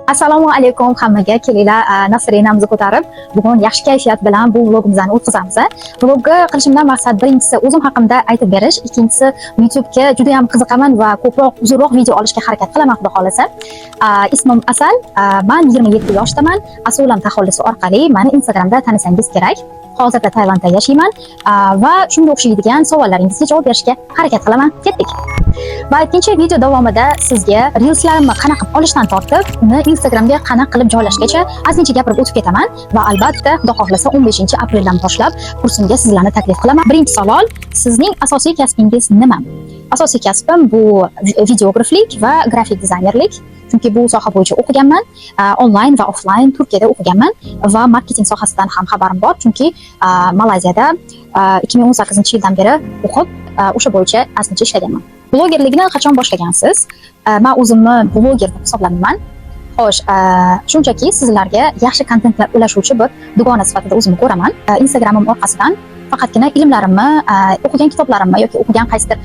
Assalomu alaykum hammaga. Kelinglar nasriyamizni ko'tarib, bugun yaxshi kayfiyat bilan bu vlogimizni o'tkazamiz. Vlogga qilishimdan maqsad birinchisi o'zim haqimda aytib berish, ikkinchisi YouTube'ga juda ham qiziqaman va ko'proq uzunroq video olishga harakat qilaman xudo xolasa. Ismim Asal, men 27 yoshdaman. Asulam taxallusi orqali meni Instagramda tanisangiz kerak. Hozirda Tailandda yashayman va shunga o'xshaydigan savollaringizga javob berishga harakat qilaman. Ketdik. Va ikkinchi video davomida sizga reelslarimni qanaqa qilib olishdan tortib, uni Instagramga qanaqa qilib joylashgacha ozgincha gapirib o'tib ketaman va albatta xudo xohlasa 15-apreldan boshlab kursimga sizlarni taklif qilaman. Birinchi savol: sizning asosiy kasbingiz nima? Asosiy kasbim bu videograflik va grafik dizaynerlik. Chunki bu soha bo'yicha o'qiganman, onlayn va offlayn Turkiyada o'qiganman va marketing sohasidan ham xabarim bor, chunki Malayziyada 2018-yildan beri o'qib, o'sha bo'yicha aslicha ishlaganman. Blogerlikni qachon boshlagansiz? Men o'zimni bloger deb hisoblayman. Xo'sh, shunchaki sizlarga yaxshi kontentlar ulashuvchi bir dugona sifatida o'zimni ko'raman. Instagramim orqasidan faqatgina ilmlarimni, o'qigan kitoblarimni yoki o'qigan qaysidir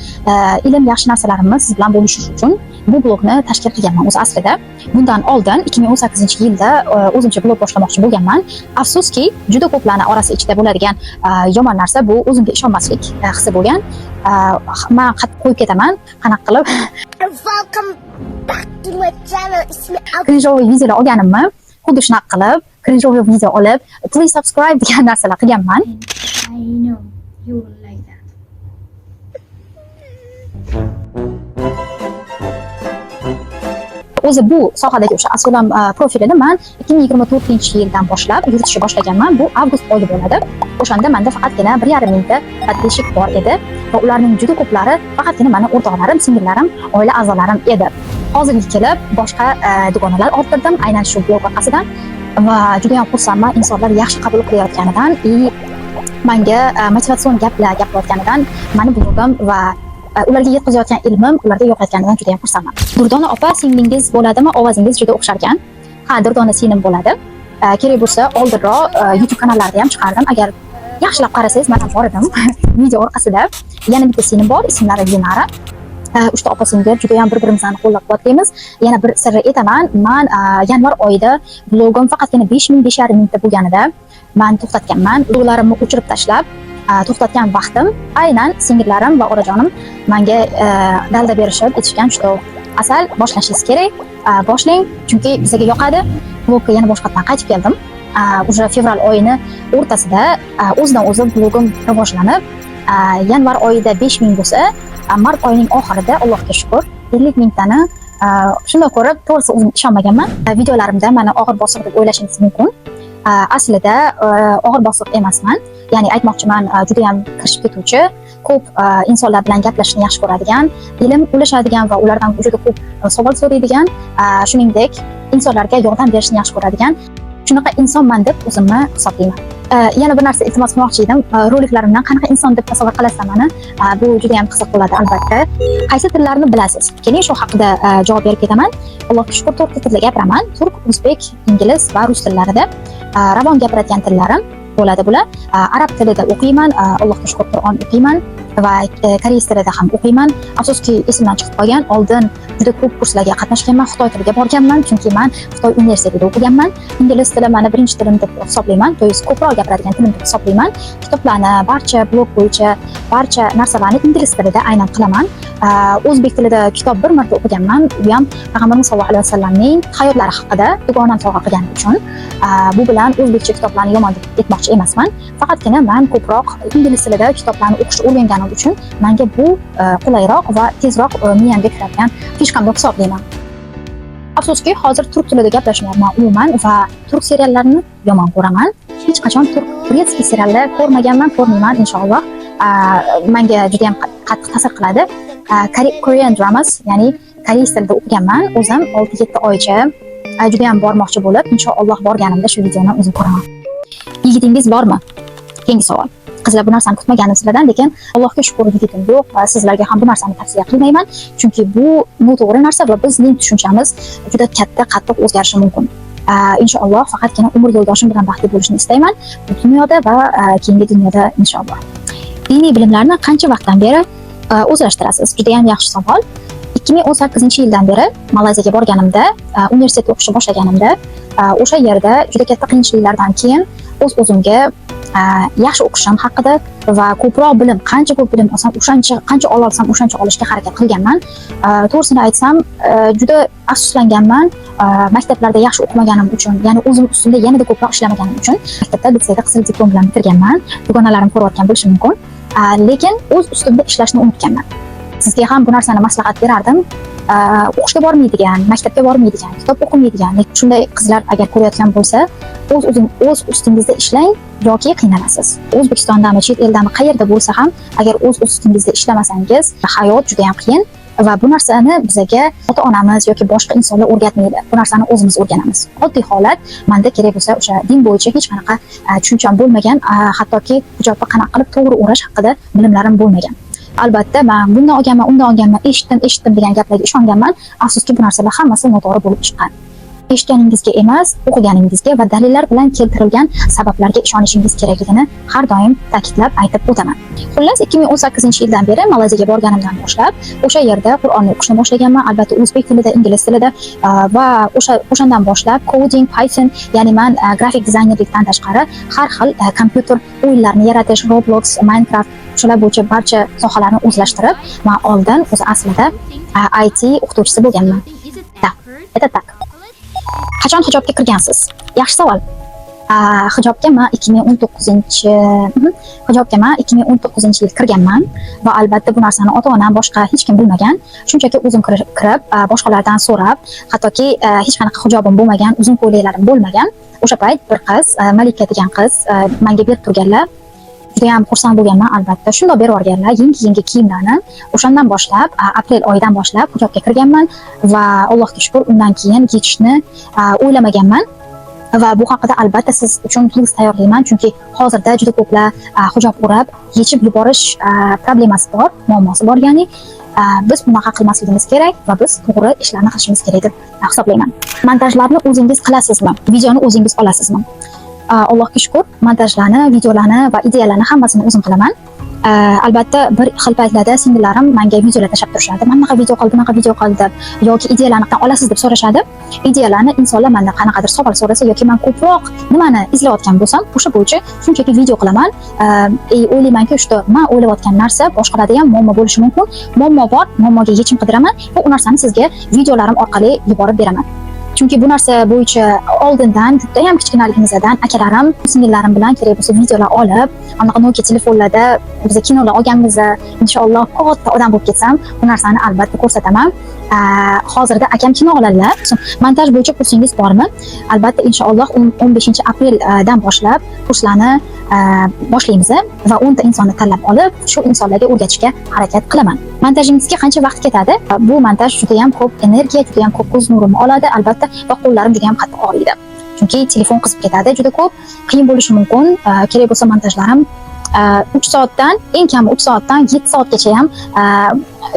ilm yaxshi narsalarimni siz bilan bo'lishish uchun bu blogni tashkil qilganman o'zi aslida. Bundan oldin 2018-yilda o'zimcha blog boshlamoqchi bo'lganman. Afsuski, juda ko'plarning orasi ichida bo'ladigan yomon narsa bu o'zimga ishonmaslik hissi bo'lgan. Men qattiq qo'yib ketaman, qanaqa qilib Welcome back to my channel. cringe'oviy videolar olganimni, xuddi shunaqa qilib, cringe'oviy video olib, please subscribe degan narsalar qilganman. I know you will like that. O'zi bu sohadagi o'sha Asulam profilini men 2024-yildan boshlab yuritishni boshlaganman. Bu avgust oyi bo'ladi. O'shanda menda faqatgina 1,5 mingta podpishchik bor edi va ularning juda ko'plari faqatgina meni o'rtoqlarim, singillarim, oila a'zolarim edi. Hozirga kelib boshqa dugonalar orttirdim aynan shu blog orqasidan va juda ham xursandman insonlar yaxshi qabul qilayotganidan, menga motivatsion gaplar gapirayotganidan, meni blogim va ularga yetkazayotgan ilmim ularga yoqayotganidan juda ham xursandman. Durdona opa, singlingiz bo'ladimi? Ovozingiz juda o'xshar ekan. Ha, Durdona singlim bo'ladi. Kerak bo'lsa oldinroq YouTube kanallarida ham chiqardim. Agar yaxshilab qarasangiz, men ham bor edim video orqasida. Yana bitta singlim bor, ismlari Dinara. Uchta opa singil juda ham bir-birimizni qo'llab-quvvatlaymiz. Yana bir sirri aytaman, men yanvar oyida blogim faqatgina 5,5 mingta bo'lganida men to'xtatganman. Bloglarimni o'chirib tashlab to'xtatgan vaqtim aynan singillarim va orajonim menga dalda berishib aytishgan shu: Asal, boshlashingiz kerak, boshlang, chunki bizga yoqadi. Blogga yana boshqatdan qaytib keldim. Уже fevral oyini o'rtasida o'zidan o'zi blogim rivojlanib, yanvar oyida 5 ming bo'lsa, mart oyining oxirida Allohga shukr 50 mingtani shunday ko'rib, to'g'risi o'zim ishonmaganman. Videolarimda meni og'ir bosiq deb o'ylashingiz mumkin. Aslida og'ir bosiq emasman. Ya'ni aytmoqchiman, juda ham kirishib ketuvchi, ko'p insonlar bilan gaplashishni yaxshi ko'radigan, ilm ulashadigan va ulardan juda ko'p savol so'raydigan, shuningdek insonlarga yordam berishni yaxshi ko'radigan shunaqa insonman deb o'zimni hisoblayman. Yana bir narsa iltimos qilmoqchi edim. Roliklarimdan qanaqa inson deb tasavvur qilasizlar meni? Bu juda ham qiziq bo'ladi albatta. Qaysi tillarni bilasiz? Keling shu haqida javob berib ketaman. Allohga shukr, 4 ta tilda gapiraman. Turk, o'zbek, ingliz va rus tillarida. Ravon gapiradigan tillarim bo'ladi bular. Arab tilida o'qiyman, Allohga shukr Qur'on o'qiyman va koreys tilida ham o'qiyman. Afsuski esimdan chiqib qolgan. Oldin juda ko'p kurslarga qatnashganman, Xitoy tiliga borganman, chunki men Xitoy universitetida o'qiganman. Ingliz tili meni birinchi tilim deb hisoblayman, to есть ko'proq gapiradigan tilim deb hisoblayman. Kitoblarni, barcha blog bo'yicha barcha narsalarni ingliz tilida aynan qilaman. O'zbek tilida kitob bir marta o'qiganman, u ham Payg'ambarimiz sollallohu alayhi vasallamning hayotlari haqida dugonam sovg'a qilgani uchun. Bu bilan o'zbekcha kitoblarni yomon deb aytmoqchi emasman. Faqatgina men ko'proq ingliz tilida kitoblarni o'qishni o'rganganim uchun menga bu qulayroq va tezroq miyamga kiradigan fishkam deb hisoblayman. Afsuski, hozir turk tilida gaplashmayapman umuman va turk seriallarini yomon ko'raman. Hech qachon turk seriallar ko'rmaganman, ko'rmayman inshaalloh. Menga juda ham qattiq ta'sir qiladi. Korean dramas, ya'ni koreys tilida o'qiganman. O'zim 6-7 oycha juda ham bormoqchi bo'lib, inshaalloh borganimda shu videoni o'zim ko'raman. Yigitingiz bormi? Keyingi savol. Qizlar, bu narsani kutmaganim sizlardan, lekin Allohga shukr, yigitim yo'q va sizlarga ham bu narsani tavsiya qilmayman, chunki bu noto'g'ri narsa va bizning tushunchamiz juda katta, qattiq o'zgarishi mumkin. Inshaalloh faqatgina umr yo'ldoshim bilan baxtli bo'lishni istayman, bu dunyoda va keyingi dunyoda inshaalloh. Diniy bilimlarni qancha vaqtdan beri o'zlashtirasiz? Juda ham yaxshi savol. 2018-yildan beri Malayziyaga borganimda, universitetda o'qishni boshlaganimda, o'sha yerda juda katta qiyinchiliklardan keyin o'zimga yaxshi o'qishim haqida va ko'proq bilim, qancha ko'p bilim olsam, qancha olsam o'shancha olishga harakat qilganman. To'g'risini aytsam, juda afsuslanganman. Maktablarda yaxshi o'qimaganim uchun, ya'ni o'zim ustimda yanada ko'proq ishlamaganim uchun maktabda litseyda qizil diplom bilan bitirganman. Dugonalarim ko'rayotgan bo'lishi mumkin. Lekin o'z ustimda ishlashni unutganman. Sizga ham bu narsani maslahat berardim. O'qishga bormaydigan, maktabga bormaydigan, kitob o'qimaydigan, shunday qizlar agar ko'rayotgan bo'lsa, o'z ustingizda ishlang yoki qiynalasiz. O'zbekistondami, chet eldami, qayerda bo'lsa ham, agar o'z ustingizda ishlamasangiz, hayot juda ham qiyin va bu narsani bizga ota-onamiz yoki boshqa insonlar o'rgatmaydi. Bu narsani o'zimiz o'rganamiz. Oddiy holat, menda kerak bo'lsa o'sha din bo'yicha hech qanaqa tushuncham bo'lmagan, hattoki hijobni qanaqa qilib to'g'ri o'rash haqida bilimlarim bo'lmagan. Albatta, men bundan olganman, undan olganman, eshitdim degan gaplarga ishonganman. Afsuski, bu narsalar hammasi noto'g'ri bo'lib chiqqan. Eshitganingizga emas, o'qiganingizga va dalillar bilan keltirilgan sabablarga ishonishingiz kerakligini har doim ta'kidlab aytib o'taman. Xullas, 2018-yildan beri Malayziyaga borganimdan boshlab, o'sha yerda Qur'onni o'qishni boshlaganman, albatta o'zbek tilida, ingliz tilida va o'shandan boshlab coding, Python, ya'ni men grafik dizaynerlikdan tashqari har xil kompyuter o'yinlarini yaratish, Roblox, Minecraft shular bo'yicha barcha sohalarni o'zlashtirib, men oldin o'zi aslida IT o'qituvchisi bo'lganman. Tak. Qachon hijobga kirgansiz? Yaxshi savol. Hijobga men 2019-yil kirganman va albatta bu narsani ota-onam boshqa hech kim bilmagan. Shunchaki o'zim kirib, boshqalardan so'rab, hattoki hech qanaqa hijobim bo'lmagan, uzun ko'ylaklarim bo'lmagan. O'sha payt bir qiz, Malika degan qiz menga berib turganlar. Juda ham xursand bo'lganman, albatta. Shunday berib yuborganlar, yangi kiyimlarni. O'shandan boshlab, aprel oyidan boshlab hijobga kirganman va Allohga shukr, undan keyin yechishni o'ylamaganman. Va bu haqida albatta siz uchun his tayyorlayman, chunki hozirda juda ko'plar hijob o'rab yechib yuborish problemasi bor, muammosi bor, ya'ni biz bunaqa qilmasligimiz kerak va biz to'g'ri ishlarni qilishimiz kerak deb hisoblayman. Montajlarni o'zingiz qilasizmi? Videoni o'zingiz olasizmi? Allohga shukr, montajlarni, videolarni va ideyalarni hammasini o'zim qilaman. Albatta bir xil paytlarda singillarim menga videolar tashlab turishadi. Bunaqa video qil, bunaqa video qil deb yoki ideyalarni olasiz deb so'rashadi. Ideyalarni insonlar mendan qanaqadir savol so'rasa yoki men ko'proq nimani izlayotgan bo'lsam, o'sha bo'yicha shunchaki video qilaman. O'ylaymanki, men o'ylayotgan narsa boshqalarda ham muammo bo'lishi mumkin. Muammo bor, muammoga yechim qidiraman va u narsani sizga videolarim orqali yuborib beraman. Chunki bu narsa bo'yicha oldindan juda ham kichkinaligimizdan akalarim, singillarim bilan kerak bo'lsa videolar olib, anaqa Nokia telefonlarda biz kinolar olganmizda, inshaalloh katta odam bo'lib ketsam, bu narsani albatta ko'rsataman. Hozirda akam kino oladilar. Montaj bo'yicha kursingiz bormi? Albatta inshaalloh 15-apreldan boshlab kurslarni boshlaymiz va 10 ta insonni tanlab olib, shu insonlarga o'rgatishga harakat qilaman. Montajingizga qancha vaqt ketadi? Bu montaj juda ham ko'p energiya, juda ham ko'p ko'z nurimni oladi, albatta, va qo'llarim juda ham qattiq og'riydi. Chunki telefon qizib ketadi, juda ko'p qiyin bo'lishi mumkin. Kerak bo'lsa montajlarim 3 soatdan, eng kami 3 soatdan 7 soatgacha ham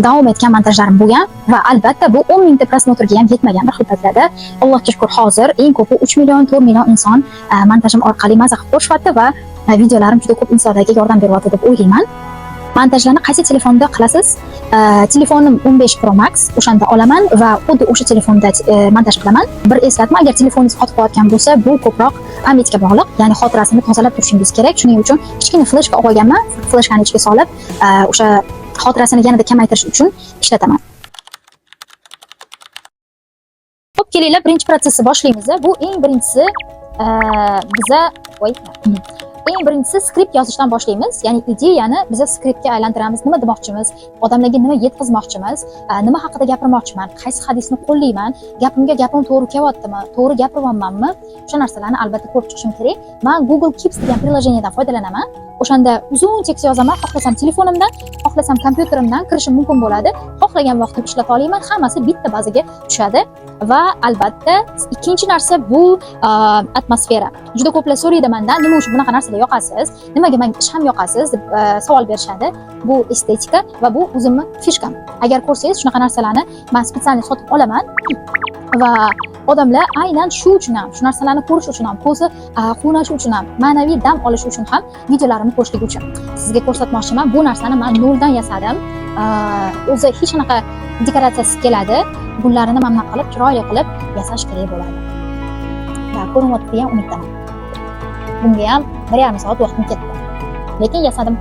davom etgan montajlarim bo'lgan va albatta bu 10 mingta prosmotrga ham yetmagan bir xil paytlarda. Allohga shukr, hozir eng ko'pi 3 million, 4 million inson montajim orqali maza qilib ko'rishyapti va videolarim juda ko'p insonlarga yordam beryapti deb o'ylayman. Montajlarni qaysi telefonda qilasiz? Telefonim 15 Pro Max, o'shanda olaman va xuddi o'sha telefonda montaj qilaman. Bir eslatma, agar telefoningiz qotib qolgan bo'lsa, bu ko'proq pamyatga bog'liq, ya'ni xotirasini tozalab turishingiz kerak. Shuning uchun kichkina fleshka olganman, fleshkani ichiga solib, o'sha xotirasini yanada kamaytirish uchun ishlataman. Xo'p, kelinglar, birinchi protsessni boshlaymiz. Bu eng birinchisi eng birinchisi skript yozishdan boshlaymiz. Ya'ni ideyani biz skriptga aylantiramiz. Nima demoqchimiz? Odamlarga nima yetkazmoqchimiz? Nima haqida gapirmoqchiman? Qaysi hadisni qo'llayman? Gapim to'g'ri kelyaptimi? To'g'ri gapiryapmanmi? O'sha narsalarni albatta ko'rib chiqishim kerak. Men Google Keeps degan prilojenedan foydalanaman. O'shanda uzun tekst yozaman, xohlasam telefonimdan, xohlasam kompyuterimdan kirishim mumkin bo'ladi. Xohlagan vaqtim ishlata olaman, hammasi bitta bazaga tushadi. Va albatta ikkinchi narsa bu atmosfera. Juda ko'plar so'raydi mendan, nima uchun bunaqa narsalar yoqasiz, nimaga menga ish ham yoqasiz deb savol berishadi. Bu estetika va bu o'zimni fishkam. Agar ko'rsangiz shunaqa narsalarni men spesialni sotib olaman va odamlar aynan shu uchun ham, shu narsalarni ko'rish uchun ham, ko'zi quvnashi uchun ham, ma'naviy dam olish uchun ham videolarimni ko'rishligi uchun sizga ko'rsatmoqchiman. Bu narsani men noldan yasadim. o'zi hech qanaqa dekoratsiyasiz keladi. Bunlarini mana bunaqa qilib chiroyli qilib yasash kerak bo'ladi. Va ko'rinyapti ham umiddaman. Bunga ham 1,5 soat vaqtim ketdi. Lekin yasadim.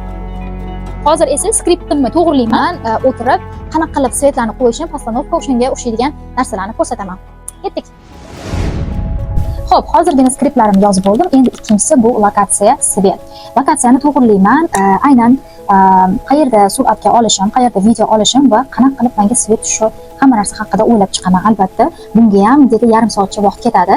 Hozir esa skriptimni to'g'rilayman, o'tirib qanaqa qilib svetlarni qo'yishim, postanovka o'shanga o'xshaydigan narsalarni ko'rsataman. Ketdik. Xo'p, hozirgina skriptlarimni yozib bo'ldim. Endi ikkinchisi bu lokatsiya svet. Lokatsiyani to'g'rilayman, aynan qayerda suratga olishim, qayerda video olishim va qanaqa qilib menga svet tushishi hamma narsa haqida o'ylab chiqaman. Albatta, bunga ham deydi 1,5 soatcha vaqt ketadi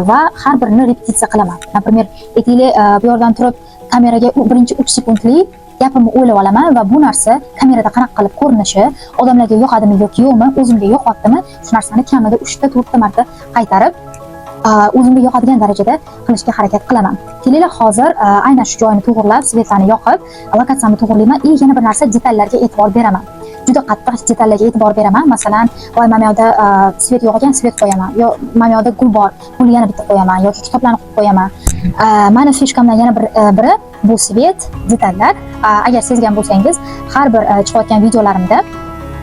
va har birini repetitsiya qilaman. Например, aytaylik, bu yerdan turib kameraga birinchi 3 sekundlik gapimni o'ylab olaman va bu narsa kamerada qanaqa qilib ko'rinishi, odamlarga yoqadimi yoki yo'qmi, o'zimga yoqyaptimi, shu narsani kamida 3 ta 4 ta marta qaytarib o'zimga yoqadigan darajada qilishga harakat qilaman. Kelaylik, hozir aynan shu joyini to'g'irlab, svetlarni yoqib, lokatsiyani to'g'irlayman. Yana bir narsa, detallarga e'tibor beraman. Juda qattiq detallarga e'tibor beraman. Masalan, voy mana yoqda svet yo'q ekan, svet qo'yaman. Yo mana yoqda gul bor, gulni yana bitta qo'yaman yoki kitoblarni qo'yib qo'yaman. Mana fishkamdan yana biri bu svet, detallar. Agar sezgan bo'lsangiz, har bir chiqayotgan videolarimda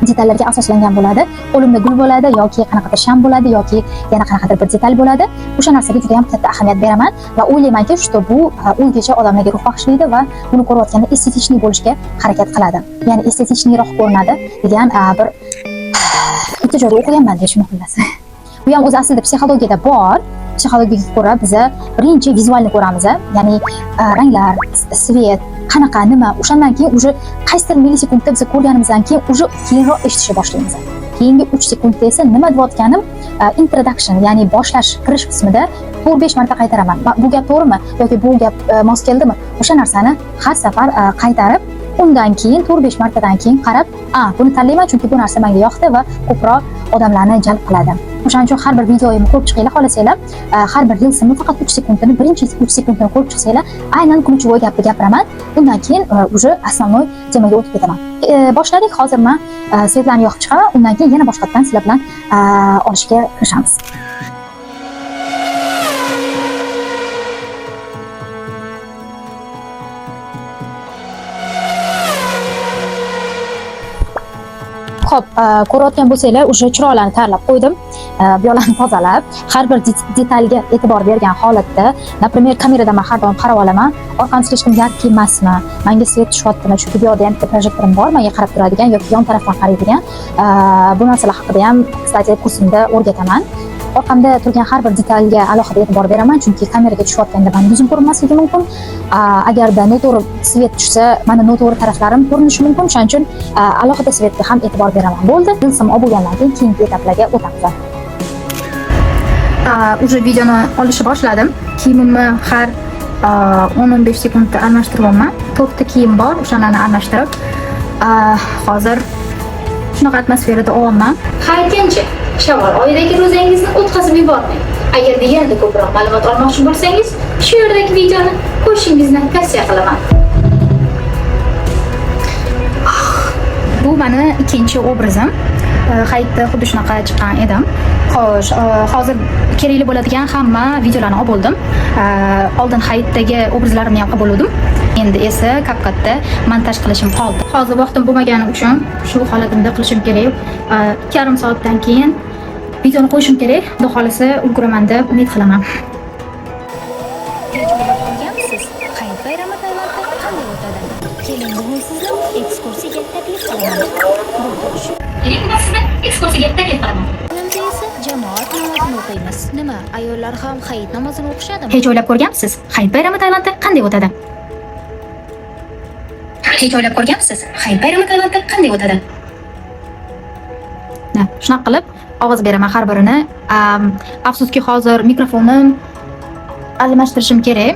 detallarga asoslangan bo'ladi. Qo'limda gul bo'ladi yoki qanaqadir sham bo'ladi yoki yana qanaqadir bir detal bo'ladi. O'sha narsaga juda ham katta ahamiyat beraman va o'ylaymanki, shu bu o'zgacha odamlarga ruh bag'ishlaydi va buni ko'rayotganda estetichnik bo'lishga harakat qiladi. Ya'ni estetichnikroq ko'rinadi degan bir ijroda o'qiganman deyishim xullas. Bu ham o'zi aslida psixologiyada bor. Psixologiyaga ko'ra biz birinchi vizualni ko'ramiz, ya'ni ranglar, svet, qanaqa, nima, o'shandan keyin uje qaysidir millisekundda biz ko'rganimizdan keyin uje keyinroq eshitishni boshlaymiz. Keyingi 3 sekundda esa nima deyotganim introduction, ya'ni boshlash, kirish qismida 4-5 marta qaytaraman. Bu gap to'g'rimi yoki bu gap mos keldimi? O'sha narsani har safar qaytarib, undan keyin 4-5 martadan keyin qarab, buni tanlayman chunki bu narsa menga yoqdi va ko'proq odamlarni jalb qiladi. O'shaning uchun har bir videoyimni ko'rib chiqinglar, xohlasanglar, har bir reelsimni faqat 3 sekundini, birinchi 3 sekundini ko'rib chiqsanglar, aynan kunichivoy gapni gapiraman. Undan keyin uje основной temaga o'tib ketaman. Boshladik. Hozir men svetlarni yoqib chiqaman, undan keyin yana boshqatdan sizlar bilan olishga kirishamiz. Xo'p, ko'rayotgan bo'lsanglar, o'sha chiroqlarni tayyorlab qo'ydim. Bu yoqlarni tozalab, har bir detalga e'tibor bergan holatda, например, kameradan men har doim qarab olaman, orqam slishkim yarki emasmi, menga svet tushyaptimi, chunki bu yoqda ham projektorim bor, menga qarab turadigan yoki yon tarafdan qaraydigan. Bu narsalar haqida ham, kстати, kursimda o'rgataman. Orqamda turgan har bir detalga alohida e'tibor beraman, chunki kameraga tushayotganda men yuzim ko'rinmasligi mumkin. Agarda noto'g'ri svet tushsa, mana noto'g'ri taraflarim ko'rinishi mumkin. Shuning uchun alohida svetga ham e'tibor beraman. Bo'ldi. Reelsim olib bo'lgandan keyin keyingi etaplarga o'tamiz. Uje videoni olishni boshladim. Kiyimimni har 10-15 sekundda almashtiryapman. 4 ta kiyim bor, o'shalarni almashtirib, hozir shunaqa atmosferada olyapman. Qaytinchi Shavval oyidagi ro'zangizni o'tkazib yubormang. Agarda yanada ko'proq ma'lumot olmoqchi bo'lsangiz, shu yerdagi videoni ko'rishingizni tavsiya qilaman. Bu meni ikkinchi obrazim. Hayitda xuddi shunaqa chiqqan edim. Xo'sh, hozir kerakli bo'ladigan hamma videolarni olib bo'ldim. Oldin hayitdagi obrazlarimni ham olib bo'ldim. Endi esa CapCut'da montaj qilishim qoldi. Hozir vaqtim bo'lmagani uchun shu holatimda qilishim kerak. 2,5 soatdan keyin videoni qo'yishim kerak. Xudo xolisa ulguraman deb umid qilaman. Siz hayit bayrami Tailandda qanday o'tadi? Keling, bugun sizni ekskursiyaga taklif qilaman. Endi esa jamoat namozini o'qiymiz. Nima, ayollar ham hayit namozini o'qishadimi? Hech o'ylab ko'rganmisiz? Hayit bayrami Tailandda qanday o'tadi? Hech o'ylab ko'rganmisiz? Hayit bayrami Tailandda qanday o'tadi? Shunaqa qilib ovoz beraman har birini. Afsuski hozir mikrofonim almashtirishim kerak.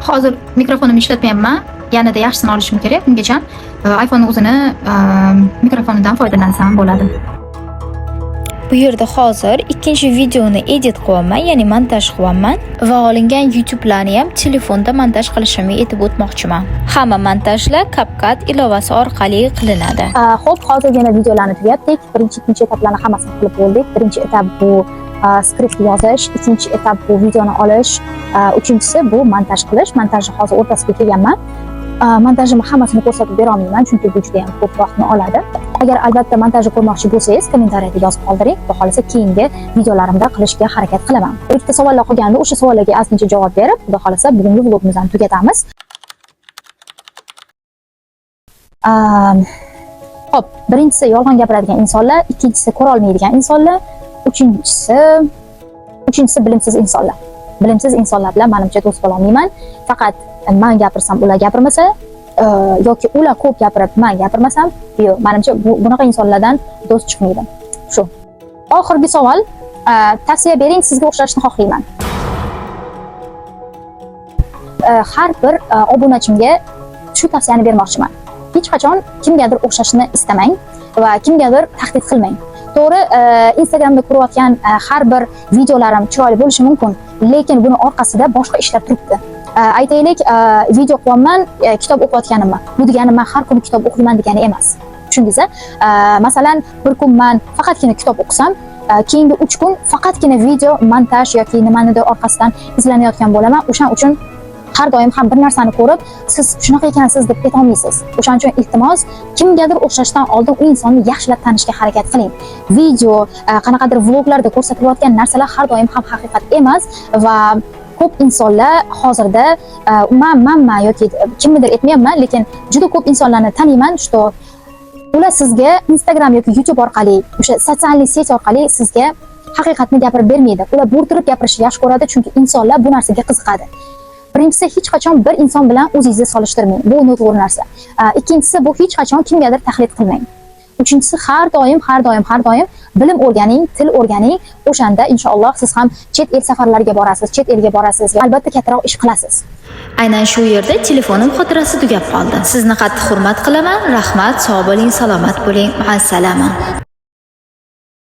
Hozir mikrofonimni ishlatmayapman. Yanada yaxshisini olishim kerak. Bungacha iPhone o'zini mikrofonidan foydalansam bo'ladi. Bu yerda hozir ikkinchi videoni edit qilyapman, ya'ni montaj qilyapman va olingan YouTube'larni ham telefonda montaj qilishimni aytib o'tmoqchiman. Hamma montajlar CapCut ilovasi orqali qilinadi. Xo'p, hozir yana videolarni tugatdik. Birinchi, ikkinchi etaplarni hammasini qilib bo'ldik. Birinchi etap bu skript yozish, ikkinchi etap bu videoni olish, uchinchisi bu montaj qilish. Montajni hozir o'rtasiga kelganman. montajimni hammasini ko'rsatib bera olmayman, chunki bu juda ham ko'p vaqtni oladi. Agar albatta montajni ko'rmoqchi bo'lsangiz, kommentariyada yozib qoldiring. Xudo xolasa keyingi videolarimda qilishga harakat qilaman. Ikkita savollar qolganda, o'sha savollarga ozgincha javob berib, xudo xolasa bugungi vlogimizni ham tugatamiz. Xo'p, birinchisi yolg'on gapiradigan insonlar, ikkinchisi ko'ra olmaydigan insonlar, uchinchisi bilimsiz insonlar. Bilimsiz insonlar bilan menimcha do'st bo'la olmayman. Faqat men gapirsam ular gapirmasa yoki ular ko'p gapirib men gapirmasam, yo'q, menimcha bunaqa insonlardan do'st chiqmaydi. Shu. Oxirgi savol, tavsiya bering, sizga o'xshashni xohlayman. Har bir obunachimga shu tavsiyani bermoqchiman. Hech qachon kimgadir o'xshashni istamang va kimgadir tahdid qilmang. To'g'ri, Instagramda ko'rayotgan har bir videolarim chiroyli bo'lishi mumkin, lekin buni orqasida boshqa ishlar turibdi. Aytaylik, video qilyapman, kitob o'qiyotganimni. Bu degani men har kuni kitob o'qiyman degani emas. Tushundingizmi? Masalan, bir kun men faqatgina kitob o'qisam, keyingi 3 kun faqatgina video montaj yoki nimanidir orqasidan izlanayotgan bo'laman. O'shaning uchun har doim ham bir narsani ko'rib, siz shunaqa ekansiz deb keta olmaysiz. O'shaning uchun iltimos, kimgadir o'xshashdan oldin u insonni yaxshilab tanishga harakat qiling. Video, qanaqadir vloglarda ko'rsatilayotgan narsalar har doim ham haqiqat emas va ko'p insonlar hozirda men yoki kimnidir aytmayapman, lekin juda ko'p insonlarni taniyman, что ular sizga Instagram yoki YouTube orqali, o'sha sotsial seti orqali sizga haqiqatni gapirib bermaydi. Ular bo'rtirib gapirishni yaxshi ko'radi, chunki insonlar bu narsaga qiziqadi. Birinchisi, hech qachon bir inson bilan o'zingizni solishtirmang. Bu noto'g'ri narsa. Ikkinchisi, bu hech qachon kimgadir tahdid qilmang. Uchinchisi, har doim bilim o'rganing, til o'rganing. O'shanda inshaalloh siz ham chet el safarlariga borasiz, chet elga borasiz va albatta kattaroq ish qilasiz. Aynan shu yerda telefonim xotirasi tugab qoldi. Sizni qattiq hurmat qilaman. Rahmat, sog' bo'ling, salomat bo'ling. Ma'assalama.